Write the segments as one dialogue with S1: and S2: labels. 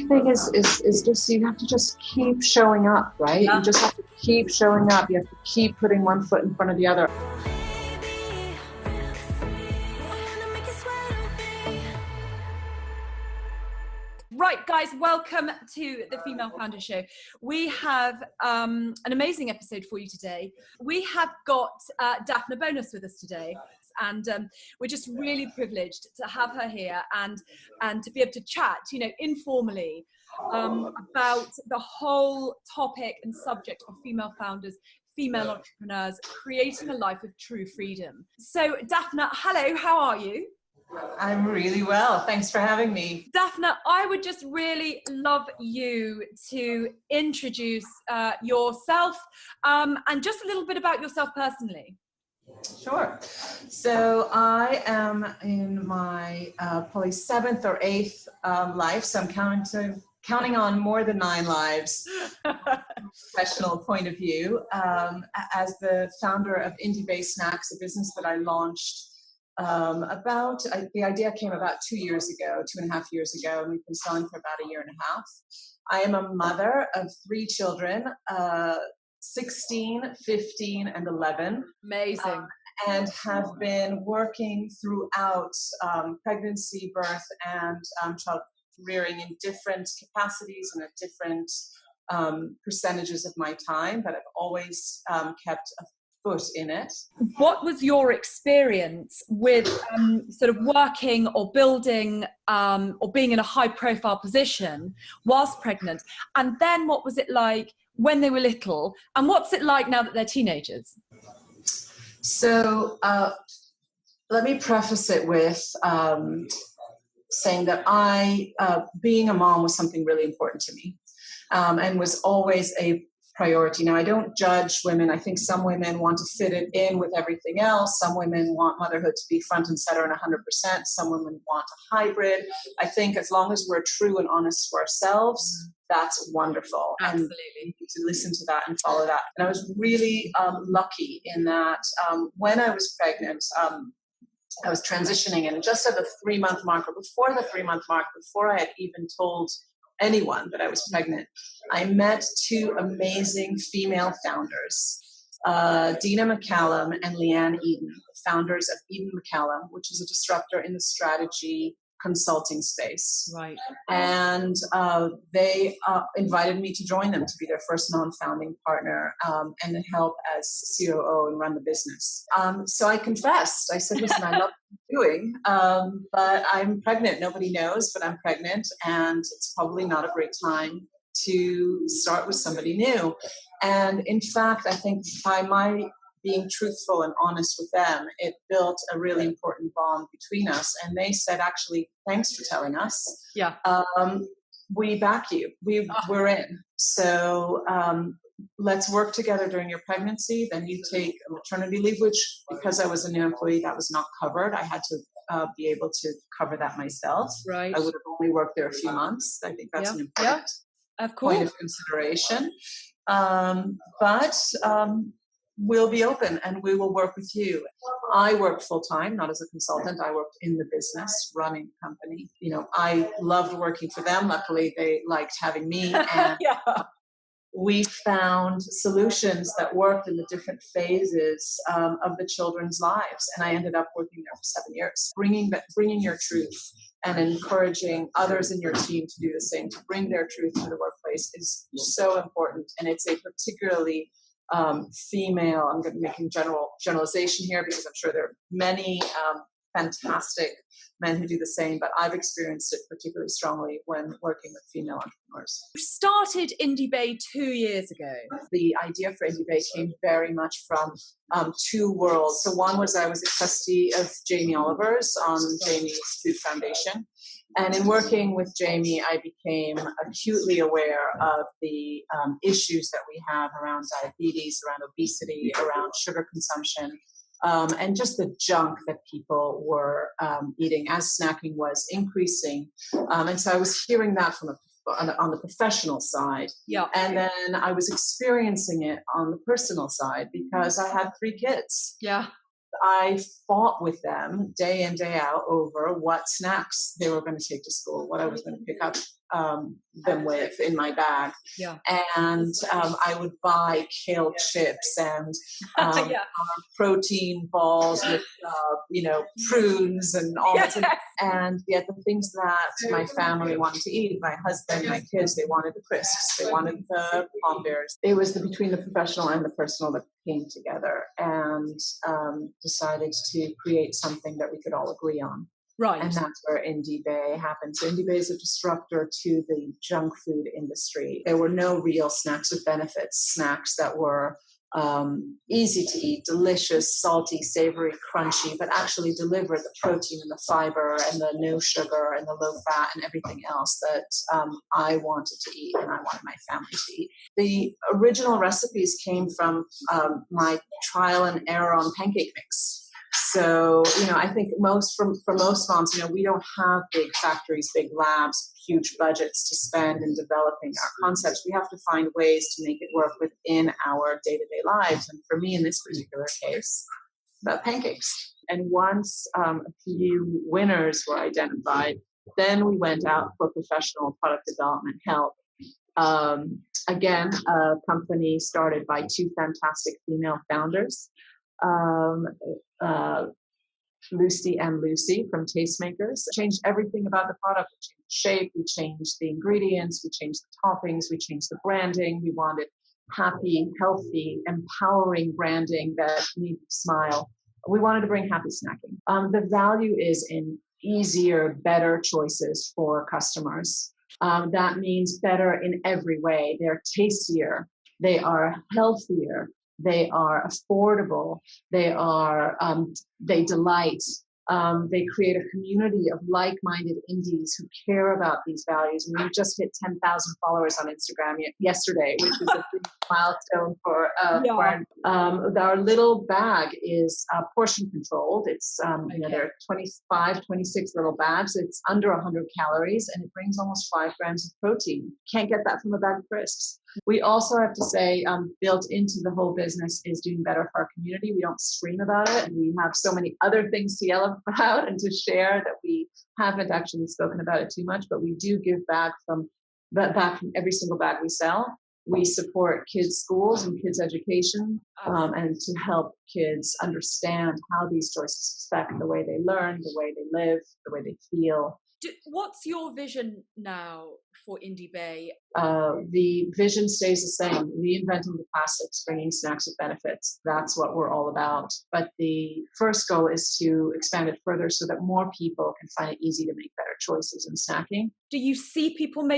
S1: thing is just, you have to just keep showing up, right?
S2: Yeah.
S1: You just have to keep showing up. You have to keep putting one foot in front of the other.
S2: Right, guys, welcome to the Female Founder Show. We have an amazing episode for you today. We have got Dafna Bonas with us today, and we're just really privileged to have her here and to be able to chat, informally about the whole topic and subject of female founders, female entrepreneurs, creating a life of true freedom. So, Dafna, hello, how are you?
S3: I'm really well. Thanks for having me.
S2: Dafna, I would just really love you to introduce yourself and just a little bit about yourself personally.
S3: Sure. So I am in my probably 7th or 8th life. So I'm counting on more than 9 lives from a professional point of view. As the founder of Indie Based Snacks, a business that I launched the idea came about 2.5 years ago, and we've been selling for about 1.5 years. I am a mother of 3 children, 16, 15, and 11.
S2: Amazing.
S3: And have been working throughout pregnancy, birth, and child rearing in different capacities and at different percentages of my time, but I've always kept a foot in it.
S2: What was your experience with sort of working or building or being in a high profile position whilst pregnant? And then what was it like when they were little? And what's it like now that they're teenagers?
S3: So let me preface it with saying that being a mom was something really important to me and was always a priority. Now, I don't judge women. I think some women want to fit it in with everything else. Some women want motherhood to be front and center and 100%. Some women want a hybrid. I think as long as we're true and honest to ourselves, that's wonderful.
S2: Absolutely.
S3: And you need to listen to that and follow that. And I was really lucky in that when I was pregnant, I was transitioning, and just at the 3-month mark, or before the 3-month mark, before I had even told anyone that I was pregnant, I met 2 amazing female founders, Dina McCallum and Leanne Eden, founders of Eden McCallum, which is a disruptor in the strategy consulting space.
S2: Right.
S3: And they invited me to join them, to be their first non-founding partner and to help as COO and run the business. So I confessed. I said, listen, I love what I'm doing, but I'm pregnant. Nobody knows, but I'm pregnant, and it's probably not a great time to start with somebody new. And in fact, I think by my being truthful and honest with them, it built a really important bond between us. And they said, actually, thanks for telling us.
S2: Yeah.
S3: We back you. We're in. So let's work together during your pregnancy. Then you take a maternity leave, which, because I was a new employee, that was not covered. I had to be able to cover that myself.
S2: Right.
S3: I would have only worked there a few months. I think that's an important
S2: of course.
S3: point of consideration. But we'll be open and we will work with you. I worked full-time, not as a consultant. I worked in the business, running the company. I loved working for them. Luckily, they liked having me. And we found solutions that worked in the different phases of the children's lives. And I ended up working there for 7 years, bringing your truth and encouraging others in your team to do the same, to bring their truth to the workplace is so important. And it's a particularly female, I'm going to be making generalization here because I'm sure there are many fantastic men who do the same, but I've experienced it particularly strongly when working with female entrepreneurs.
S2: You started Indie Bay 2 years ago.
S3: The idea for Indie Bay came very much from 2 worlds. So one was I was a trustee of Jamie Oliver's on Jamie's Food Foundation. And in working with Jamie, I became acutely aware of the issues that we have around diabetes, around obesity, around sugar consumption, and just the junk that people were eating as snacking was increasing. And so I was hearing that from on the professional side.
S2: Yeah.
S3: And then I was experiencing it on the personal side because I had 3 kids.
S2: Yeah.
S3: I fought with them day in, day out over what snacks they were going to take to school, what I was going to pick up them with in my bag.
S2: Yeah.
S3: And I would buy kale chips and
S2: Yeah.
S3: protein balls with, prunes and almonds.
S2: Yes.
S3: And yet the things that my family wanted to eat, my husband, my kids, they wanted the crisps, they wanted the palm bears. It was between the professional and the personal that came together, and decided to create something that we could all agree on.
S2: Right.
S3: And that's where Indie Bay happened. So Indie Bay is a disruptor to the junk food industry. There were no real snacks with benefits, snacks that were easy to eat, delicious, salty, savory, crunchy, but actually deliver the protein and the fiber and the no sugar and the low fat and everything else that I wanted to eat and I wanted my family to eat. The original recipes came from my trial and error on pancake mix. So, I think for most moms, we don't have big factories, big labs, huge budgets to spend in developing our concepts. We have to find ways to make it work within our day-to-day lives. And for me, in this particular case, about pancakes. And once a few winners were identified, then we went out for professional product development help. Again, a company started by two fantastic female founders. Lucy and Lucy from Tastemakers changed everything about the product. We changed the shape, we changed the ingredients, we changed the toppings, we changed the branding. We wanted happy, healthy, empowering branding that made you smile. We wanted to bring happy snacking. The value is in easier, better choices for customers. That means better in every way. They're tastier, they are healthier, they are affordable, they delight, they create a community of like-minded indies who care about these values. And we just hit 10,000 followers on Instagram yesterday, which is a big milestone for our little bag is portion controlled. It's, there are 25, 26 little bags. It's under 100 calories and it brings almost 5 grams of protein. Can't get that from a bag of crisps. We also have to say, built into the whole business is doing better for our community. We don't scream about it, and we have so many other things to yell about and to share that we haven't actually spoken about it too much, but we do give back from every single bag we sell. We support kids' schools and kids' education, and to help kids understand how these choices affect the way they learn, the way they live, the way they feel.
S2: What's your vision now for Indie Bay?
S3: The vision stays the same, reinventing the classics, bringing snacks with benefits. That's what we're all about. But the first goal is to expand it further so that more people can find it easy to make better choices in snacking.
S2: Do you see people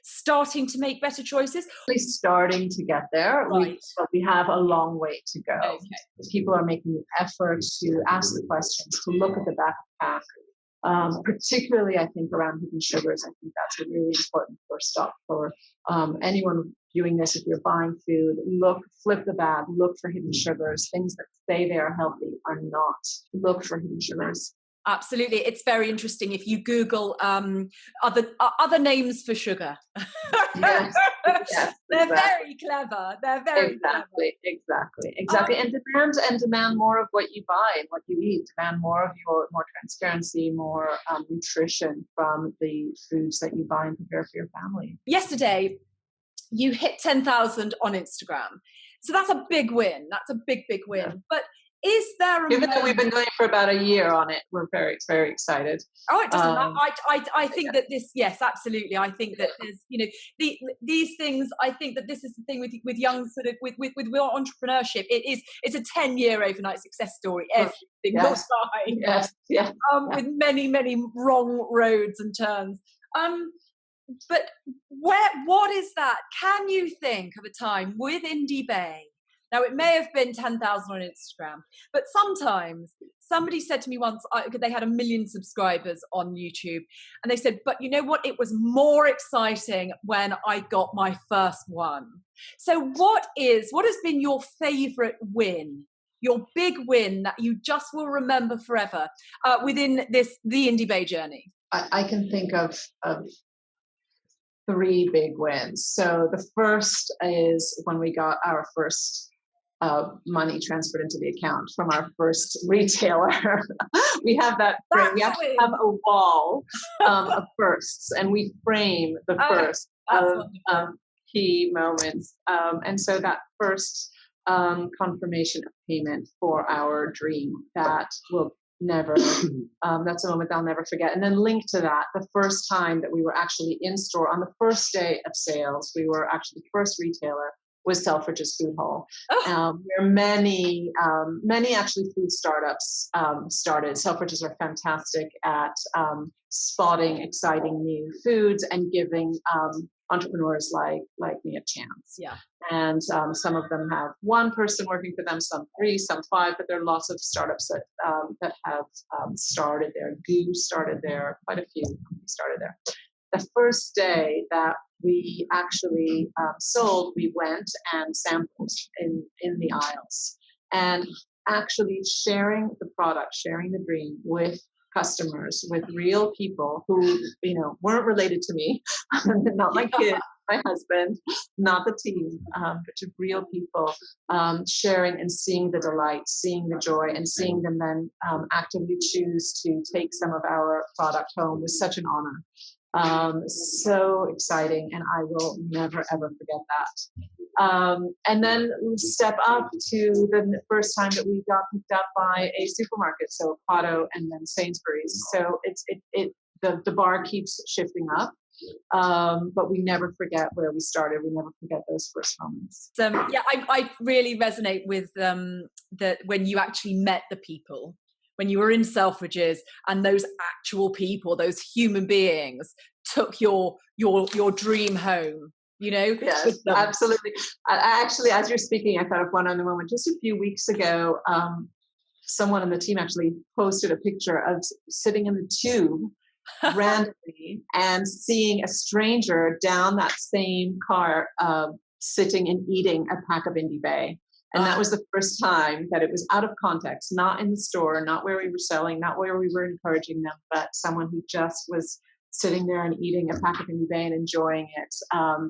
S2: starting to make better choices?
S3: At least starting to get there,
S2: right.
S3: But we have a long way to go.
S2: Okay.
S3: People are making the effort to ask the questions, to look at the back of the pack. Particularly, I think, around hidden sugars. I think that's a really important first stop for anyone viewing this. If you're buying food, flip the bag, look for hidden sugars. Things that say they are healthy are not. Look for hidden sugars.
S2: Absolutely. It's very interesting. If you Google other names for sugar,
S3: yes,
S2: they're very clever. They're very clever.
S3: Exactly. And demand more of what you buy and what you eat. Demand more transparency, more nutrition from the foods that you buy and prepare for your family.
S2: Yesterday, you hit 10,000 on Instagram. So that's a big win. That's a big win. Yeah. But is there
S3: given that we've been going for about a year on it, we're very, very excited.
S2: Oh, it doesn't matter. I think that this, yes, absolutely. I think that there's, these things. I think that this is the thing with young sort of with entrepreneurship. It's a 10-year overnight success story. Everything will die.
S3: Yes.
S2: With many wrong roads and turns. But what is that? Can you think of a time with Indie Bay? Now, it may have been 10,000 on Instagram, but sometimes somebody said to me once, they had 1 million subscribers on YouTube, and they said, but you know what? It was more exciting when I got my first one. So what has been your favorite win, your big win that you just will remember forever within the Indie Bay journey?
S3: I can think of 3 big wins. So the first is when we got our first
S1: money transferred into the account from our first retailer. We have that frame. We actually have a wall of firsts, and we frame the first of key moments. And so that first confirmation of payment for our dream, that will never, that's a moment I'll never forget. And then linked to that, the first time that we were actually in store on the first day of sales, we were actually the first retailer, was Selfridge's Food Hall, where many actually food startups started. Selfridges are fantastic at spotting exciting new foods and giving entrepreneurs like me a chance.
S2: Yeah.
S1: And some of them have one person working for them, some 3, some 5, but there are lots of startups that have started there. Goo started there, quite a few companies started there. The first day that we actually sold, we went and sampled in the aisles, and actually sharing the product, sharing the dream with customers, with real people who, weren't related to me, not my kid, my husband, not the team, but to real people, sharing and seeing the delight, seeing the joy, and seeing them then actively choose to take some of our product home was such an honor. So exciting, and I will never ever forget that. And then we step up to the first time that we got picked up by a supermarket, so Otto and then Sainsbury's. So the bar keeps shifting up, but we never forget where we started. We never forget those first moments.
S2: I really resonate with that when you actually met the people. When you were in Selfridges and those actual people, those human beings took your dream home,
S1: Yes, absolutely. I actually, as you're speaking, I thought of one other moment. Just a few weeks ago, someone on the team actually posted a picture of sitting in the tube randomly and seeing a stranger down that same car sitting and eating a pack of Indie Bay. And that was the first time that it was out of context, not in the store, not where we were selling, not where we were encouraging them, but someone who just was sitting there and eating a pack of Indie Bay and enjoying it.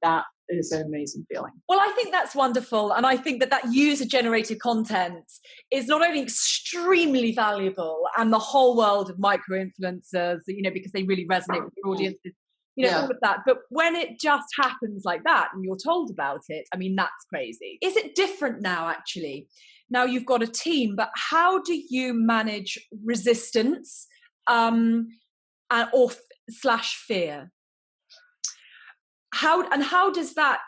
S1: That is an amazing feeling.
S2: Well, I think that's wonderful. And I think that user-generated content is not only extremely valuable, and the whole world of micro-influencers, because they really resonate with their audiences, all of that. But when it just happens like that and you're told about it, I mean, that's crazy. Is it different now, actually? Now you've got a team, but how do you manage resistance /fear? How does that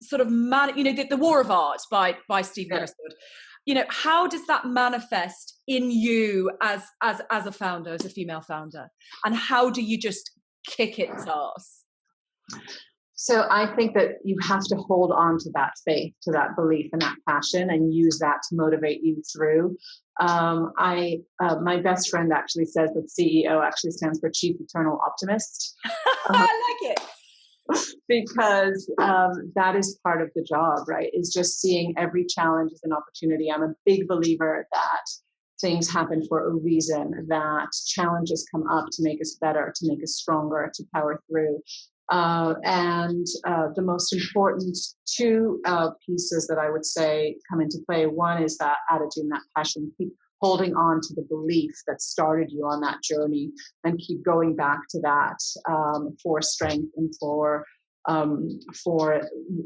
S2: sort of the War of Art by Stephen Crestwood, how does that manifest in you as a founder, as a female founder? And how do you just kick its ass?
S1: So I think that you have to hold on to that faith, to that belief and that passion, and use that to motivate you through. My best friend actually says that CEO actually stands for Chief Eternal Optimist.
S2: I like it.
S1: Because that is part of the job, right? Is just seeing every challenge as an opportunity. I'm a big believer that things happen for a reason, that challenges come up to make us better, to make us stronger, to power through. And the most important two pieces that I would say come into play. One is that attitude and that passion. Keep holding on to the belief that started you on that journey, and keep going back to that for strength and for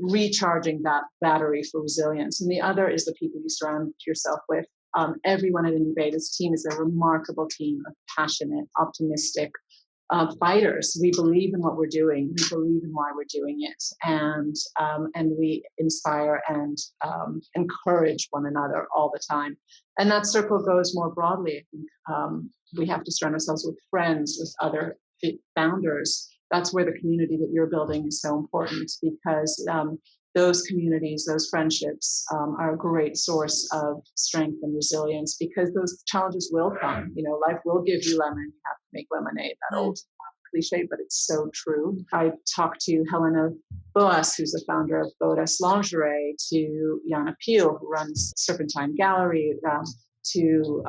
S1: recharging that battery for resilience. And the other is the people you surround yourself with. Everyone at Indie Bay, this team is a remarkable team of passionate, optimistic fighters. We believe in what we're doing. We believe in why we're doing it, and we inspire and encourage one another all the time. And that circle goes more broadly. I think we have to surround ourselves with friends, with other founders. That's where the community that you're building is so important, because those communities, those friendships are a great source of strength and resilience, because those challenges will come. Life will give you lemon. You have to make lemonade. That old cliche, but it's so true. I talked to Dafna Bonas, who's the founder of Bodas Lingerie, to Yana Peel, who runs Serpentine Gallery, to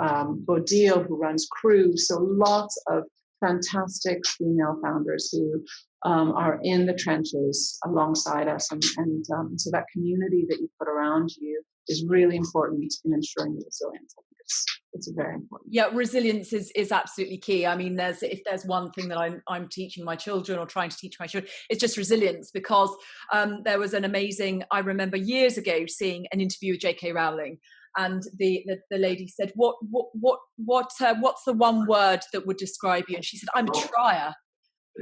S1: Bodil, who runs Crew. So lots of fantastic female founders who are in the trenches alongside us, and so that community that you put around you is really important in ensuring the resilience. I think it's very important.
S2: Yeah, resilience is absolutely key. I mean, if there's one thing that I'm teaching my children or trying to teach my children, it's just resilience, because there was an amazing, I remember years ago seeing an interview with J.K. Rowling, and the lady said, what's the one word that would describe you? And she said, I'm a trier.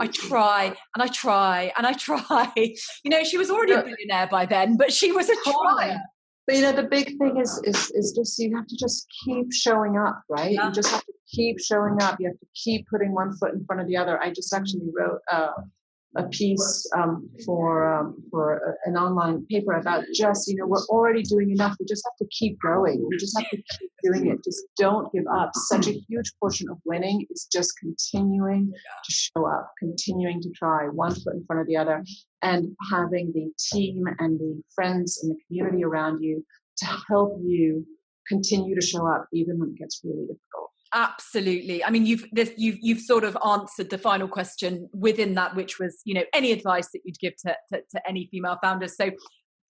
S2: I try and I try and I try. You know, she was already a billionaire by then, but she was a trier.
S1: But you know, the big thing is just you have to just keep showing up, right?
S2: Yeah.
S1: You just have to keep showing up. You have to keep putting one foot in front of the other. I just actually wrote a piece for an online paper about just, you know, we're already doing enough. We just have to keep growing. We just have to keep doing it. Just don't give up. Such a huge portion of winning is just continuing to show up, continuing to try, one foot in front of the other, and having the team and the friends and the community around you to help you continue to show up even when it gets really difficult.
S2: Absolutely. I mean, you've sort of answered the final question within that, which was, you know, any advice that you'd give to any female founders. So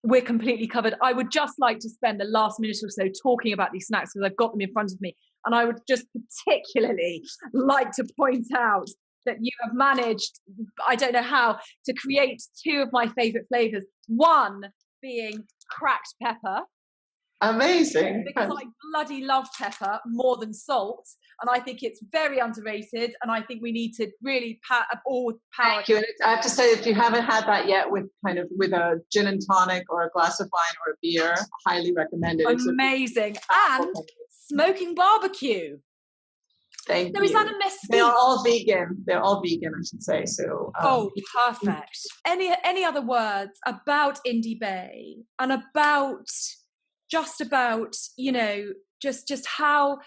S2: we're completely covered. I would just like to spend the last minute or so talking about these snacks, because I've got them in front of me. And I would just particularly like to point out that you have managed, I don't know how, to create two of my favorite flavors. One being cracked pepper.
S1: Amazing.
S2: Because I bloody love pepper more than salt, and I think it's very underrated, and I think we need to really power.
S1: Thank you. And I have to say, if you haven't had that yet with a gin and tonic or a glass of wine or a beer, highly recommend it.
S2: Amazing. And smoking barbecue.
S1: Thank you.
S2: So is that a mesquite?
S1: They're all vegan. They're all vegan, I should say. So.
S2: Perfect. Any other words about Indie Bay and about you know, just how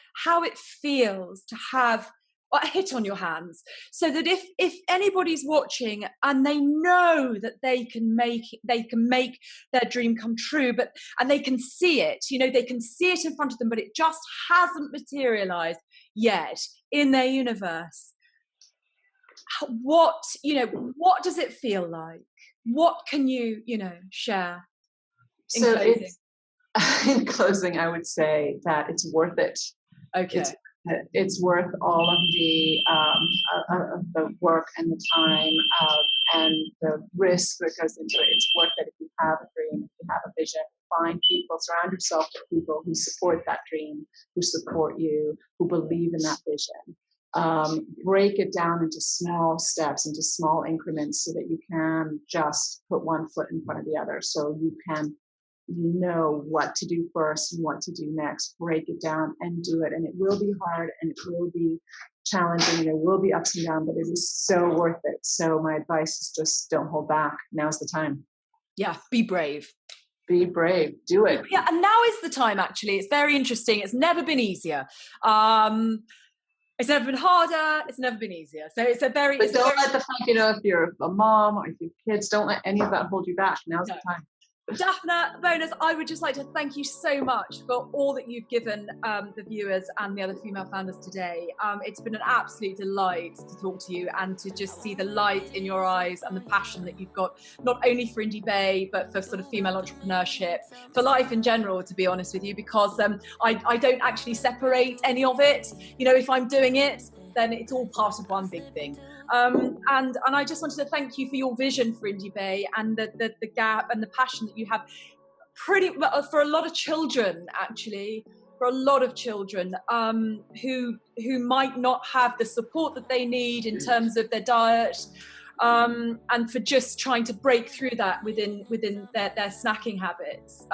S2: it feels to have a hit on your hands, so that if anybody's watching and they know that they can make their dream come true, and they can see it, you know, they can see it in front of them, but it just hasn't materialized yet in their universe. What does it feel like? What can you share in closing?
S1: In closing, I would say that it's worth it.
S2: Okay.
S1: It's worth all of the work and the time and the risk that goes into it. It's worth it if you have a dream, if you have a vision. Find people, surround yourself with people who support that dream, who support you, who believe in that vision. Break it down into small steps, into small increments, so that you can just put one foot in front of the other, so you can know what to do first and what to do next. Break it down and do it. And it will be hard and it will be challenging. There will be ups and downs, but it is so worth it. So my advice is just don't hold back. Now's the time.
S2: Yeah, be brave.
S1: Be brave. Do it.
S2: Yeah, and now is the time, actually. It's very interesting. It's never been easier. It's never been harder. It's never been easier. So it's a very...
S1: But don't let the fact, if you're a mom or if you have kids, don't let any of that hold you back. Now's the time.
S2: Dafna Bonas, I would just like to thank you so much for all that you've given the viewers and the other female founders today. It's been an absolute delight to talk to you and to just see the light in your eyes and the passion that you've got, not only for Indie Bay, but for sort of female entrepreneurship, for life in general, to be honest with you, because I don't actually separate any of it. If I'm doing it, then it's all part of one big thing. And I just wanted to thank you for your vision for Indie Bay and the gap and the passion that you have for a lot of children, actually, for a lot of children who might not have the support that they need in terms of their diet, and for just trying to break through that within their snacking habits.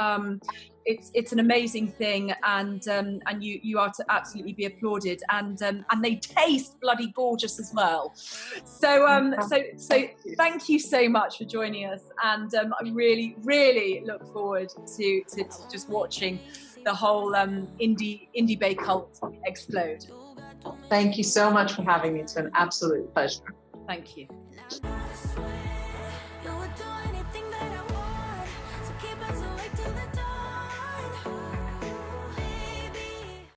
S2: It's an amazing thing, and you are to absolutely be applauded, and they taste bloody gorgeous as well. So thank you so much for joining us, and I really, really look forward to just watching the whole Indie Bay cult explode.
S1: Thank you so much for having me. It's been an absolute pleasure.
S2: Thank you.